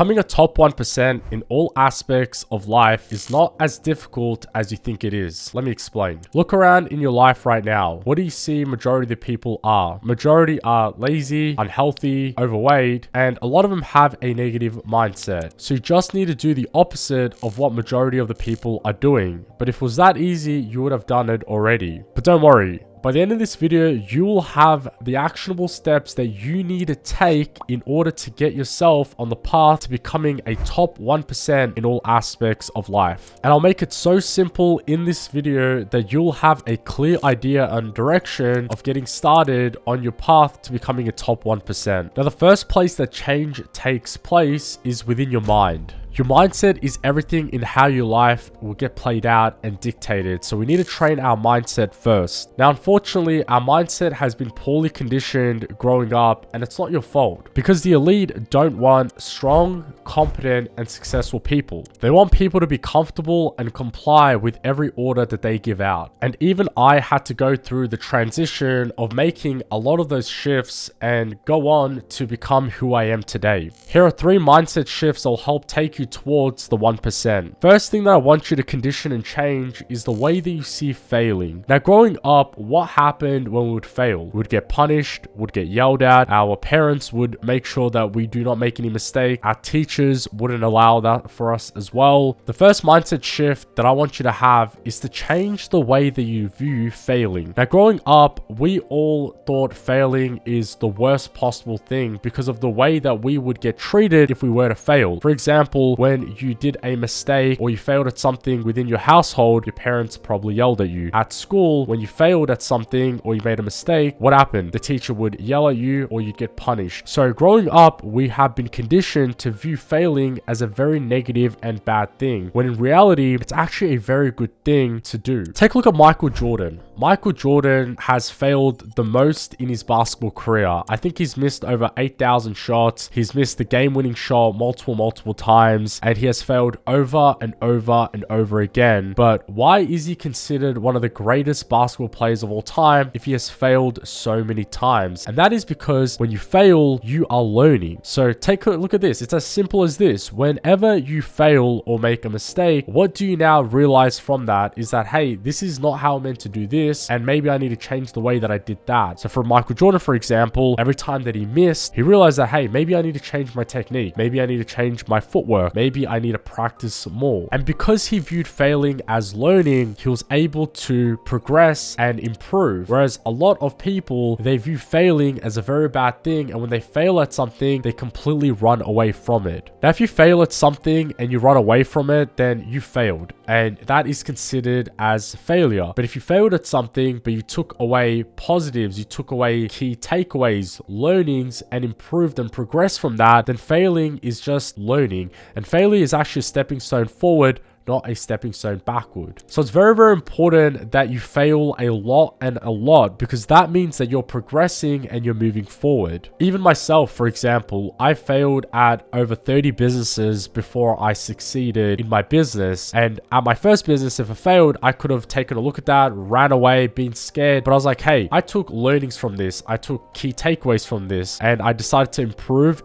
Becoming a top 1% in all aspects of life is not as difficult as you think it is. Let me explain. Look around in your life right now. What do you see majority of the people are? Majority are lazy, unhealthy, overweight, and a lot of them have a negative mindset. So you just need to do the opposite of what majority of the people are doing. But if it was that easy, you would have done it already. But don't worry. By the end of this video, you will have the actionable steps that you need to take in order to get yourself on the path to becoming a top 1% in all aspects of life. And I'll make it so simple in this video that you'll have a clear idea and direction of getting started on your path to becoming a top 1%. Now, the first place that change takes place is within your mind. Your mindset is everything in how your life will get played out and dictated. So we need to train our mindset first. Now, unfortunately, our mindset has been poorly conditioned growing up, and it's not your fault because the elite don't want strong, competent, and successful people. They want people to be comfortable and comply with every order that they give out. And even I had to go through the transition of making a lot of those shifts and go on to become who I am today. Here are 3 mindset shifts that will help take you towards the 1%. First thing that I want you to condition and change is the way that you see failing. Now, growing up, what happened when we would fail? We would get punished, would get yelled at. Our parents would make sure that we do not make any mistake. Our teachers wouldn't allow that for us as well. The first mindset shift that I want you to have is to change the way that you view failing. Now, growing up, we all thought failing is the worst possible thing because of the way that we would get treated if we were to fail. For example, when you did a mistake or you failed at something within your household, your parents probably yelled at you. At school, when you failed at something or you made a mistake, what happened? The teacher would yell at you or you'd get punished. So growing up, we have been conditioned to view failing as a very negative and bad thing, when in reality, it's actually a very good thing to do. Take a look at Michael Jordan. Michael Jordan has failed the most in his basketball career. I think he's missed over 8,000 shots. He's missed the game-winning shot multiple times. And he has failed over and over and over again. But why is he considered one of the greatest basketball players of all time if he has failed so many times? And that is because when you fail, you are learning. So take a look at this. It's as simple as this. Whenever you fail or make a mistake, what do you now realize from that is that, hey, this is not how I'm meant to do this, and maybe I need to change the way that I did that. So for Michael Jordan, for example, every time that he missed, he realized that, hey, maybe I need to change my technique. Maybe I need to change my footwork. Maybe I need to practice more. And because he viewed failing as learning, he was able to progress and improve. Whereas a lot of people, they view failing as a very bad thing. And when they fail at something, they completely run away from it. Now, if you fail at something and you run away from it, then you failed. And that is considered as failure. But if you failed at something, but you took away positives, you took away key takeaways, learnings, and improved and progressed from that, then failing is just learning. And failure is actually a stepping stone forward, not a stepping stone backward. So it's very, very important that you fail a lot because that means that you're progressing and you're moving forward. Even myself, for example, I failed at over 30 businesses before I succeeded in my business. And at my first business, if I failed, I could have taken a look at that, ran away, been scared. But I was like, hey, I took learnings from this. I took key takeaways from this, and I decided to improve.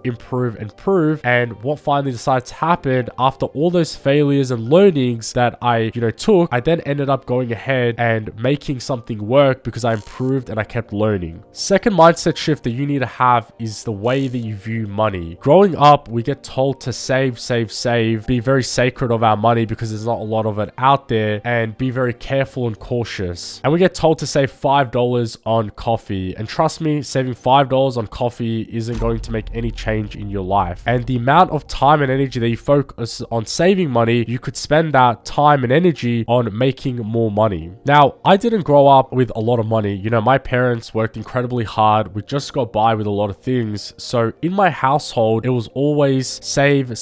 And what finally decided to happen after all those failures and learnings that I, took, I then ended up going ahead and making something work because I improved and I kept learning. Second mindset shift that you need to have is the way that you view money. Growing up, we get told to save, be very sacred of our money because there's not a lot of it out there, and be very careful and cautious. And we get told to save $5 on coffee. And trust me, saving $5 on coffee isn't going to make any change in your life. And the amount of time and energy that you focus on saving money, you could spend that time and energy on making more money. Now, I didn't grow up with a lot of money. My parents worked incredibly hard. We just got by with a lot of things. So in my household, it was always save,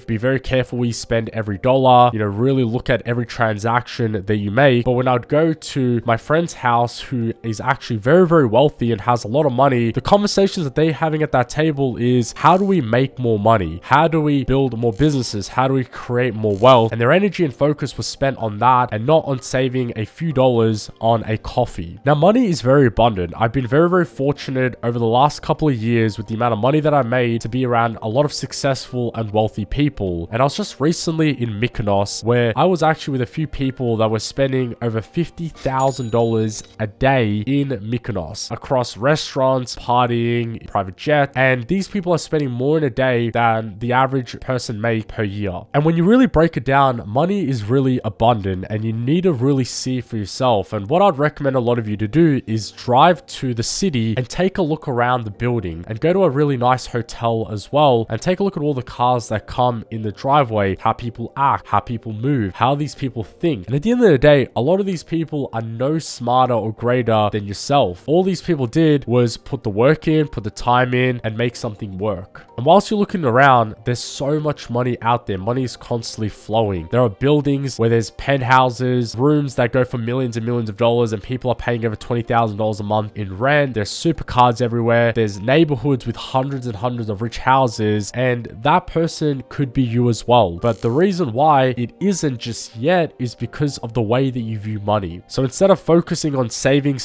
be very careful where you spend every dollar, really look at every transaction that you make. But when I'd go to my friend's house, who is actually very, very wealthy and has a lot of money, the conversations that they're having at that table is, how do we make more money? How do we build more businesses? How do we create more wealth? health, and their energy and focus was spent on that and not on saving a few dollars on a coffee. Now, money is very abundant. I've been very, very fortunate over the last couple of years with the amount of money that I made to be around a lot of successful and wealthy people. And I was just recently in Mykonos, where I was actually with a few people that were spending over $50,000 a day in Mykonos across restaurants, partying, private jet, and these people are spending more in a day than the average person make per year. And when you really break it down, money is really abundant and you need to really see it for yourself. And what I'd recommend a lot of you to do is drive to the city and take a look around the building and go to a really nice hotel as well and take a look at all the cars that come in the driveway, how people act, how people move, how these people think. And at the end of the day, a lot of these people are no smarter or greater than yourself. All these people did was put the work in, put the time in, and make something work. And whilst you're looking around, there's so much money out there. Money is constantly flowing. There are buildings where there's penthouses, rooms that go for millions and millions of dollars, and people are paying over $20,000 a month in rent. There's supercars everywhere. There's neighborhoods with hundreds and hundreds of rich houses, and that person could be you as well. But the reason why it isn't just yet is because of the way that you view money. So instead of focusing on saving,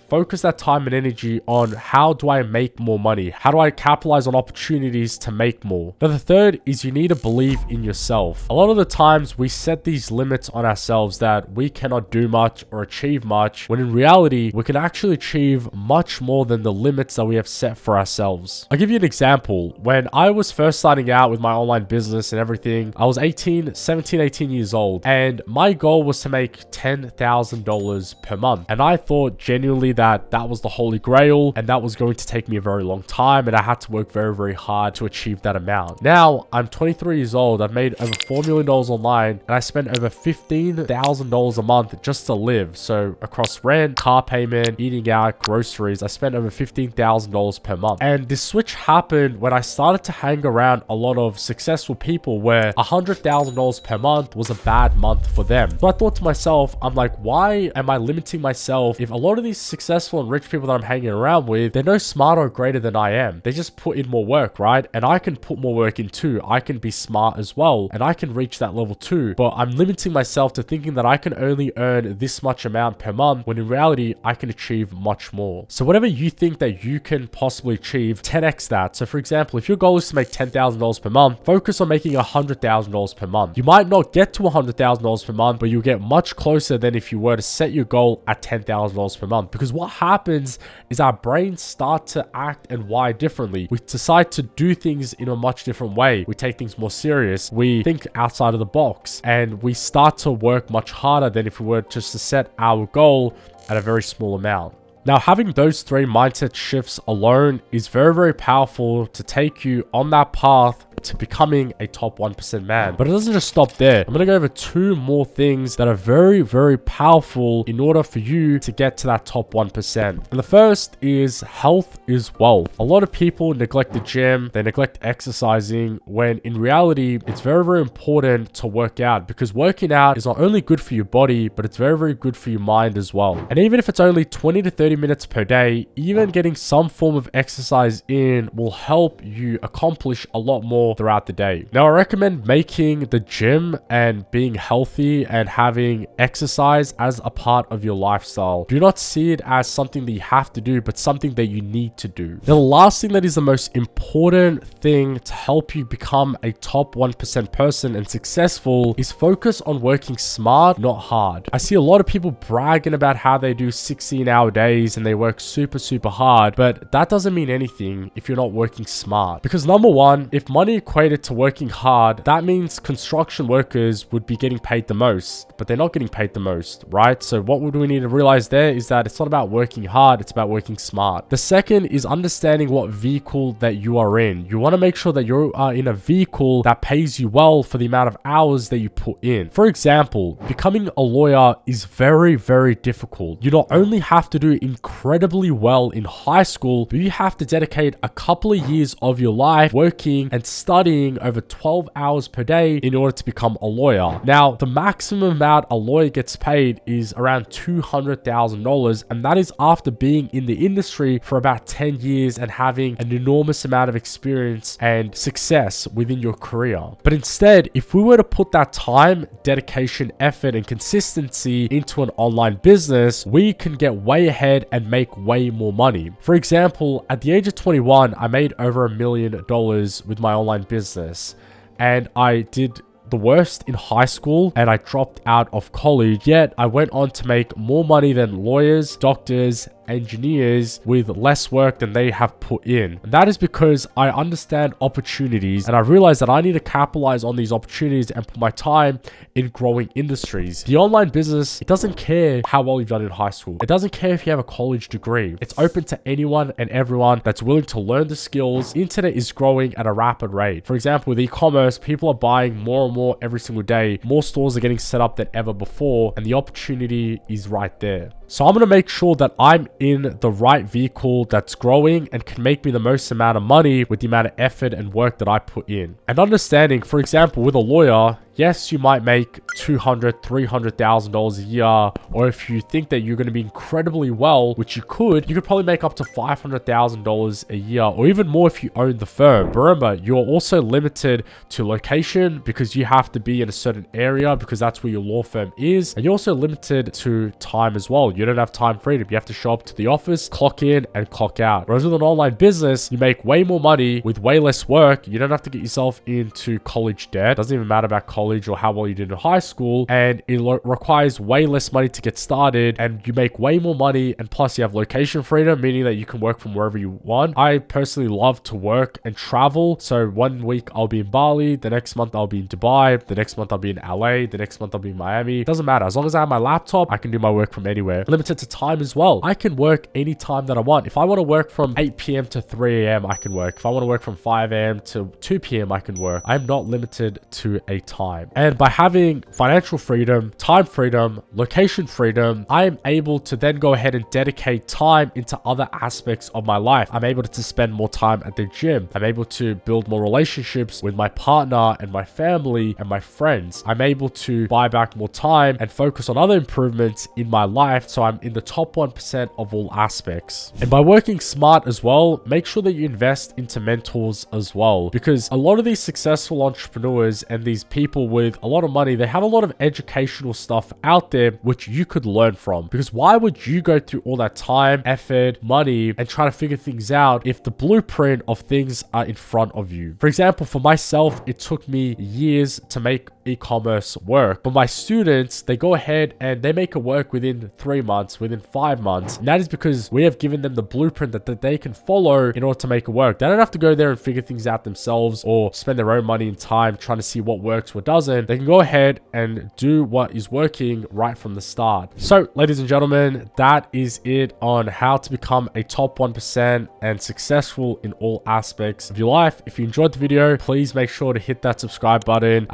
focus that time and energy on how do I make more money? How do I capitalize on opportunities to make more? Now, the third is you need to believe in yourself. A lot of the times we set these limits on ourselves that we cannot do much or achieve much, when in reality, we can actually achieve much more than the limits that we have set for ourselves. I'll give you an example. When I was first starting out with my online business and everything, I was 17, 18 years old, and my goal was to make $10,000 per month. And I thought genuinely that that was the holy grail, and that was going to take me a very long time, and I had to work very, very hard to achieve that amount. Now, I'm 23 years old. I've made over $4 million online, and I spend over $15,000 a month just to live. So across rent, car payment, eating out, groceries, I spent over $15,000 per month. And this switch happened when I started to hang around a lot of successful people where $100,000 per month was a bad month for them. So I thought to myself, I'm like, why am I limiting myself if a lot of these successful and rich people that I'm hanging around with, they're no smarter or greater than I am. They just put in more work, right? And I can put more work in too. I can be smart as well, and I can reach that level too. But I'm limiting myself to thinking that I can only earn this much amount per month, when in reality, I can achieve much more. So whatever you think that you can possibly achieve, 10x that. So for example, if your goal is to make $10,000 per month, focus on making $100,000 per month. You might not get to $100,000 per month, but you'll get much closer than if you were to set your goal at $10,000 per month. Because what happens is our brains start to act and wire differently. We decide to do things in a much different way. We take things more serious. We think outside of the box, and we start to work much harder than if we were just to set our goal at a very small amount. Now, having those three mindset shifts alone is very, very powerful to take you on that path to becoming a top 1% man. But it doesn't just stop there. I'm going to go over two more things that are very, very powerful in order for you to get to that top 1%. And the first is health is wealth. A lot of people neglect the gym, they neglect exercising, when in reality, it's very, very important to work out, because working out is not only good for your body, but it's very, very good for your mind as well. And even if it's only 20 to 30 minutes per day, even getting some form of exercise in will help you accomplish a lot more throughout the day. Now, I recommend making the gym and being healthy and having exercise as a part of your lifestyle. Do not see it as something that you have to do, but something that you need to do. Now, the last thing that is the most important thing to help you become a top 1% person and successful is focus on working smart, not hard. I see a lot of people bragging about how they do 16-hour days and they work super, super hard, but that doesn't mean anything if you're not working smart. Because number one, if money equated to working hard, that means construction workers would be getting paid the most, but they're not getting paid the most, right? So what would we need to realize there is that it's not about working hard, it's about working smart. The second is understanding what vehicle that you are in. You want to make sure that you are in a vehicle that pays you well for the amount of hours that you put in. For example, becoming a lawyer is very, very difficult. You not only have to do incredibly well in high school, but you have to dedicate a couple of years of your life working and studying over 12 hours per day in order to become a lawyer. Now, the maximum amount a lawyer gets paid is around $200,000, and that is after being in the industry for about 10 years and having an enormous amount of experience and success within your career. But instead, if we were to put that time, dedication, effort, and consistency into an online business, we can get way ahead and make way more money. For example, at the age of 21, I made over $1 million with my online business, and I did the worst in high school and I dropped out of college, yet I went on to make more money than lawyers, doctors, engineers with less work than they have put in. And that is because I understand opportunities and I realize that I need to capitalize on these opportunities and put my time in growing industries. The online business, it doesn't care how well you've done in high school. It doesn't care if you have a college degree. It's open to anyone and everyone that's willing to learn the skills. The internet is growing at a rapid rate. For example, with e-commerce, people are buying more and more every single day. More stores are getting set up than ever before, and the opportunity is right there. So I'm going to make sure that I'm in the right vehicle that's growing and can make me the most amount of money with the amount of effort and work that I put in. And understanding, for example, with a lawyer, yes, you might make $200,000, $300,000 a year, or if you think that you're going to be incredibly well, which you could probably make up to $500,000 a year, or even more if you own the firm. But remember, you're also limited to location because you have to be in a certain area because that's where your law firm is, and you're also limited to time as well. You don't have time freedom. You have to show up to the office, clock in, and clock out. Whereas with an online business, you make way more money with way less work. You don't have to get yourself into college debt. Doesn't even matter about college or how well you did in high school, and it requires way less money to get started, and you make way more money, and plus you have location freedom, meaning that you can work from wherever you want. I personally love to work and travel, so one week I'll be in Bali, the next month I'll be in Dubai, the next month I'll be in LA, the next month I'll be in Miami. It doesn't matter. As long as I have my laptop, I can do my work from anywhere. Limited to time as well. I can work anytime that I want. If I want to work from 8 p.m. to 3 a.m., I can work. If I want to work from 5 a.m. to 2 p.m., I can work. I'm not limited to a time. And by having financial freedom, time freedom, location freedom, I am able to then go ahead and dedicate time into other aspects of my life. I'm able to spend more time at the gym. I'm able to build more relationships with my partner and my family and my friends. I'm able to buy back more time and focus on other improvements in my life, so I'm in the top 1% of all aspects. And by working smart as well, make sure that you invest into mentors as well, because a lot of these successful entrepreneurs and these people with a lot of money, they have a lot of educational stuff out there which you could learn from. Because why would you go through all that time, effort, money, and try to figure things out if the blueprint of things are in front of you? For example, for myself, it took me years to make e-commerce work, but my students, they go ahead and they make it work within 3 months, within 5 months. And that is because we have given them the blueprint that they can follow in order to make it work. They don't have to go there and figure things out themselves or spend their own money and time trying to see what works, what doesn't. They can go ahead and do what is working right from the start. So, ladies and gentlemen, that is it on how to become a top 1% and successful in all aspects of your life. If you enjoyed the video, please make sure to hit that subscribe button.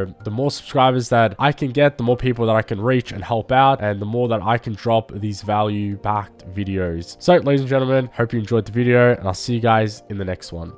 The more subscribers that I can get, the more people that I can reach and help out, and the more that I can drop these value-backed videos. So, ladies and gentlemen, hope you enjoyed the video, and I'll see you guys in the next one.